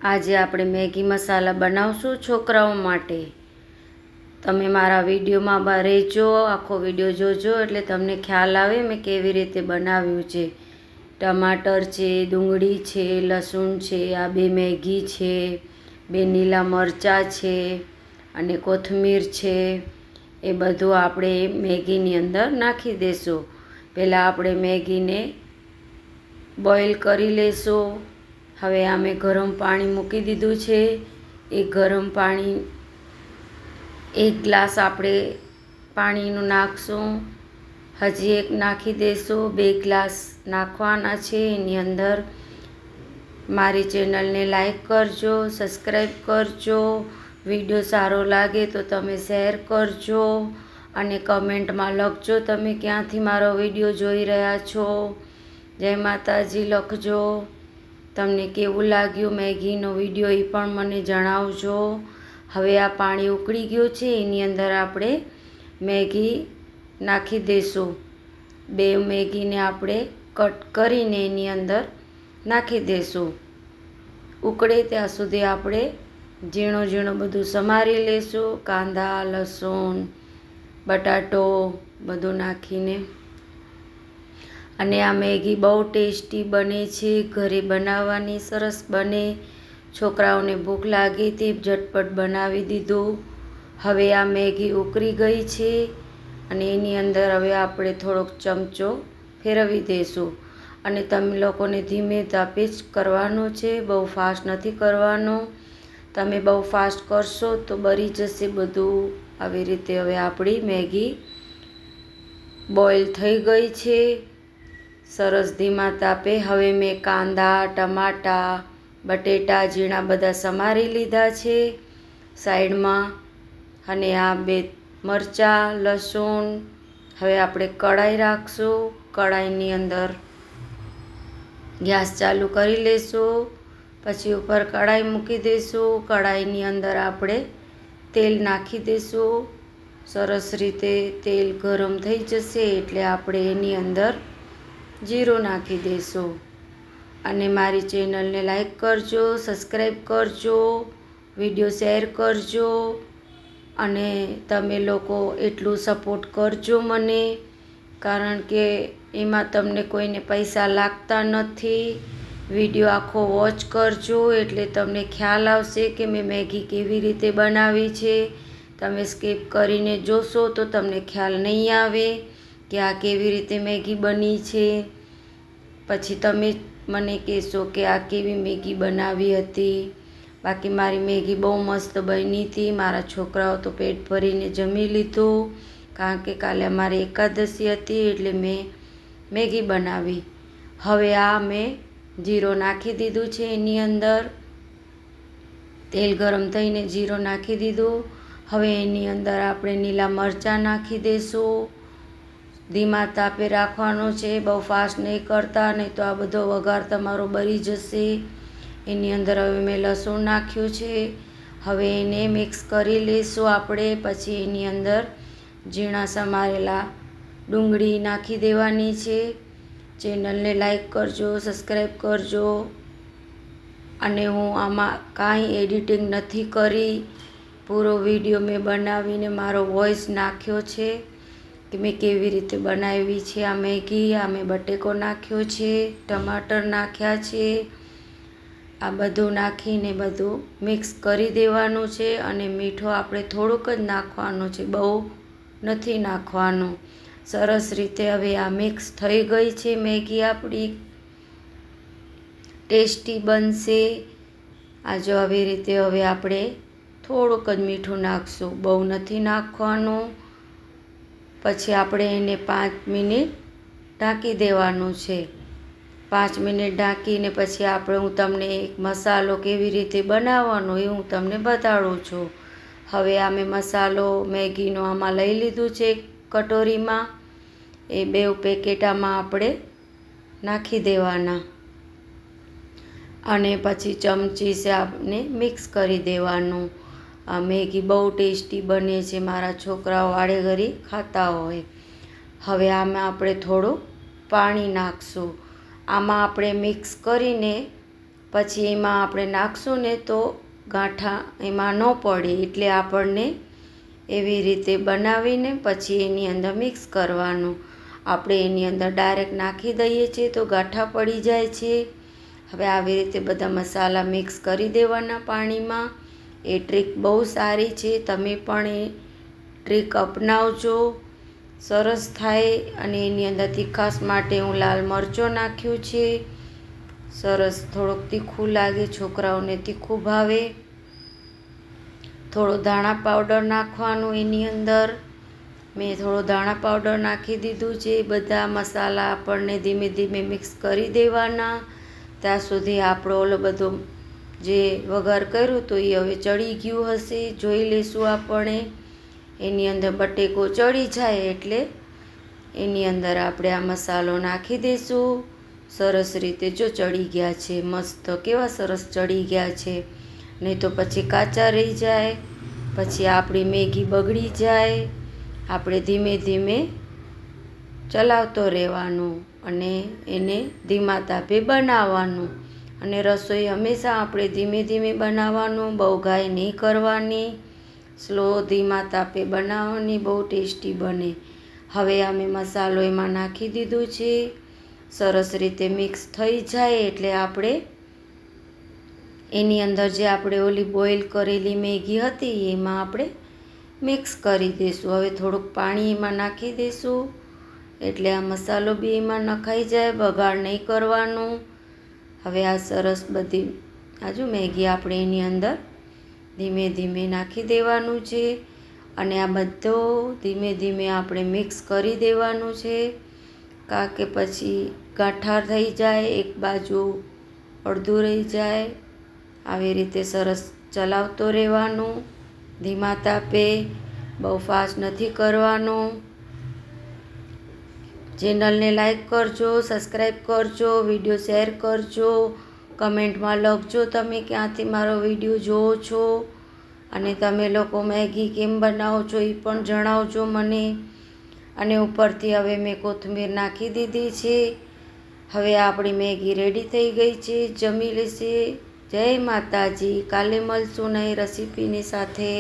આજે આપણે મેગી મસાલા બનાવશું છોકરાઓ માટે। તમે મારા વિડીયોમાં રહેજો, આખો વિડીયો જોજો એટલે તમને ખ્યાલ આવે મેં કેવી રીતે બનાવ્યું છે। ટમાટર છે, ડુંગળી છે, લસણ છે, આ 2 મેગી છે, 2 લીલા મરચાં છે અને કોથમીર છે। એ બધું આપણે મેગીની અંદર નાખી દેશું। પહેલાં આપણે મેગીને બોઇલ કરી લેશું। હવે આમે ગરમ પાણી મૂકી દીધું છે। એ ગરમ પાણી 1 ગ્લાસ આપણે પાણીનું નાખશું। હજી 1 નાખી દેશું। 2 ગ્લાસ નાખવાના છે એની અંદર। મારી ચેનલને લાઈક કરજો, સબસ્ક્રાઈબ કરજો। વિડીયો સારો લાગે તો તમે શેર કરજો અને કમેન્ટમાં લખજો તમે ક્યાંથી મારો વિડીયો જોઈ રહ્યા છો। જય માતાજી લખજો। તમને કેવું લાગ્યું મેગીનો વિડીયો એ પણ મને જણાવજો। હવે આ પાણી ઉકળી ગયું છે એની અંદર આપણે મેગી નાખી દઈશું। 2 મેગીને આપણે કટ કરીને એની અંદર નાખી દઈશું। ઉકળે ત્યાં સુધી આપણે ઝીણું ઝીણું બધું સમારી લેશું। કાંદા, લસણ, બટાટો બધું નાખીને। અને આ મેગી બહુ ટેસ્ટી બને છે, ઘરે બનાવવાની સરસ બને। છોકરાઓને ભૂખ લાગી તે ઝટપટ બનાવી દીધું। હવે આ મેગી ઉકળી ગઈ છે અને એની અંદર હવે આપણે થોડોક ચમચો ફેરવી દઈશું। અને તમે લોકોને ધીમે તાપે જ કરવાનું છે, બહુ ફાસ્ટ નથી કરવાનું। તમે બહુ ફાસ્ટ કરશો તો બળી જશે બધું। આવી રીતે હવે આપણી મેગી બોઇલ થઈ ગઈ છે સરસ ધીમા તાપે। હવે મેં કાંદા, ટમાટા, બટેટા ઝીણા બધા સમારી લીધા છે સાઈડમાં। અને આ 2 મરચાં, લસણ। હવે આપણે કઢાઈ રાખશું। કઢાઈની અંદર ગેસ ચાલુ કરી લઈશું। પછી ઉપર કઢાઈ મૂકી દઈશું। કઢાઈની અંદર આપણે તેલ નાખી દઈશું। સરસ રીતે તેલ ગરમ થઈ જશે એટલે આપણે એની અંદર જીરું નાખી દઈશું। અને મારી ચેનલને લાઈક કરજો, સબસ્ક્રાઈબ કરજો, વિડીયો શેર કરજો। અને તમે લોકો એટલું સપોર્ટ કરજો મને, કારણ કે એમાં તમને કોઈને પૈસા લાગતા નથી। વિડીયો આખો વોચ કરજો એટલે તમને ખ્યાલ આવશે કે મેં મેગી કેવી રીતે બનાવી છે। તમે સ્કીપ કરીને જોશો તો તમને ખ્યાલ નહીં આવે કે આ કેવી રીતે મેગી બની છે। પછી તમે મને કહેશો કે આ કેવી મેગી બનાવી હતી। બાકી મારી મેગી બહુ મસ્ત બની હતી। મારા છોકરાઓ તો પેટ ભરીને જમી લીધું, કારણ કે કાલે અમારી એકાદશી હતી એટલે મેં મેગી બનાવી। હવે આ મેં જીરું નાખી દીધું છે એની અંદર। તેલ ગરમ થઈને જીરું નાખી દીધું। હવે એની અંદર આપણે લીલા મરચાં નાખી દઈશું। ધીમા તાપે રાખવાનું છે, બહુ ફાસ્ટ નહીં કરતા, નહીં તો આ બધો વઘાર તમારો બળી જશે। એની અંદર હવે મેં લસણ નાખ્યું છે। હવે એને મિક્સ કરી લઈશું આપણે। પછી એની અંદર ઝીણા સમારેલા ડુંગળી નાખી દેવાની છે। ચેનલને લાઈક કરજો, સબસ્ક્રાઈબ કરજો। અને હું આમાં કાંઈ એડિટિંગ નથી કરી, પૂરો વિડીયો મેં બનાવીને મારો વોઇસ નાખ્યો છે કે મેં કેવી રીતે બનાવી છે આ મેગી। આ મેં બટેકો નાખ્યો છે, ટમાટર નાખ્યા છે। આ બધું નાખીને બધું મિક્સ કરી દેવાનું છે। અને મીઠું આપણે થોડુંક જ નાખવાનું છે, બહુ નથી નાખવાનું। સરસ રીતે હવે આ મિક્સ થઈ ગઈ છે મેગી આપણી, ટેસ્ટી બનશે। આ જો આવી રીતે હવે આપણે થોડુંક જ મીઠું નાખશું, બહુ નથી નાખવાનું। પછી આપણે એને 5 મિનિટ ઢાંકી દેવાનું છે। 5 મિનિટ ઢાંકીને પછી હું તમને એક મસાલો કેવી રીતે બનાવવાનો એ હું તમને બતાડું છું। હવે આ મેં મસાલો મેગીનો આમાં લઈ લીધું છે કટોરીમાં। એ 2 પેકેટ આમાં આપણે નાખી દેવાના અને પછી ચમચી સે આપણે મિક્સ કરી દેવાનું। આ મેગી બહુ ટેસ્ટી બને છે, મારા છોકરાઓ વાડે ઘડી ખાતા હોય। હવે આમાં આપણે થોડું પાણી નાખશું। આમાં આપણે મિક્સ કરીને પછી એમાં આપણે નાખશું ને તો ગાંઠા એમાં ન પડે, એટલે આપણને એવી રીતે બનાવીને પછી એની અંદર મિક્સ કરવાનું. આપણે એની અંદર ડાયરેક્ટ નાખી દઈએ છીએ તો ગાંઠા પડી જાય છે. હવે આવી રીતે બધા મસાલા મિક્સ કરી દેવાના પાણીમાં. એ ટ્રીક બહુ સારી છે, તમે પણ એ ટ્રીક અપનાવજો, સરસ થાય. અને એની અંદર તીખાશ માટે હું લાલ મરચું નાખ્યું છે. સરસ થોડુંક તીખું લાગે, છોકરાઓને તીખું ભાવે. થોડો ધાણા પાવડર નાખવાનું એની અંદર. મેં થોડો ધાણા પાવડર નાખી દીધું છે. બધા મસાલા આપણને ધીમે ધીમે મિક્સ કરી દેવાના. ત્યાં સુધી આપણો ઓલો બધો જે વઘાર કર્યું તો એ હવે ચડી ગયું હશે, જોઈ લઈશું આપણે. એની અંદર બટેકો ચડી જાય એટલે એની અંદર આપણે આ મસાલો નાખી દઈશું. સરસ રીતે જો ચડી ગયા છે, મસ્ત કેવા સરસ ચડી ગયા છે, નહીં તો પછી કાચા રહી જાય, પછી આપણી મેગી બગડી જાય. આપણે ધીમે ધીમે ચલાવતો રહેવાનું અને એને ધીમા તાપે બનાવવાનું. અને રસોઈ હંમેશા આપણે ધીમે ધીમે બનાવવાનું, બહુ ઘાઈ નહીં કરવાની, સ્લો ધીમા તાપે બનાવવાની, બહુ ટેસ્ટી બને. હવે અમે મસાલો એમાં નાખી દીધું છે. સરસ રીતે મિક્સ થઈ જાય એટલે આપણે એની અંદર જે આપણે ઓલી બોઇલ કરેલી મેગી હતી એમાં આપણે મિક્સ કરી દઈશું. હવે થોડુંક પાણી એમાં નાખી દઈશું એટલે આ મસાલો બી એમાં નખાઈ જાય, બગાડ નહીં કરવાનું. હવે આ સરસ બધી આજુ મેગી આપણે એની અંદર ધીમે ધીમે નાખી દેવાનું છે. અને આ બધો ધીમે ધીમે આપણે મિક્સ કરી દેવાનું છે, કારણ કે પછી ગાંઠા થઈ જાય, એક બાજુ અડધું રહી જાય. આવી રીતે સરસ ચલાવતો રહેવાનું ધીમા તાપે, બહુ ફાસ્ટ નથી કરવાનું. ચેનલને લાઈક કરજો, સબસ્ક્રાઈબ કરજો, વિડીયો શેર કરજો, કમેન્ટમાં લખજો તમે ક્યાંથી મારો વિડીયો જોવો છો, અને તમે લોકો મેગી કેમ બનાવો છો એ પણ જણાવજો મને. અને ઉપરથી હવે મેં કોથમીર નાખી દીધી છે. હવે આપણી મેગી રેડી થઈ ગઈ છે, જમી લેશે. જય માતાજી. કાલે મળશું નવી રેસીપીની સાથે.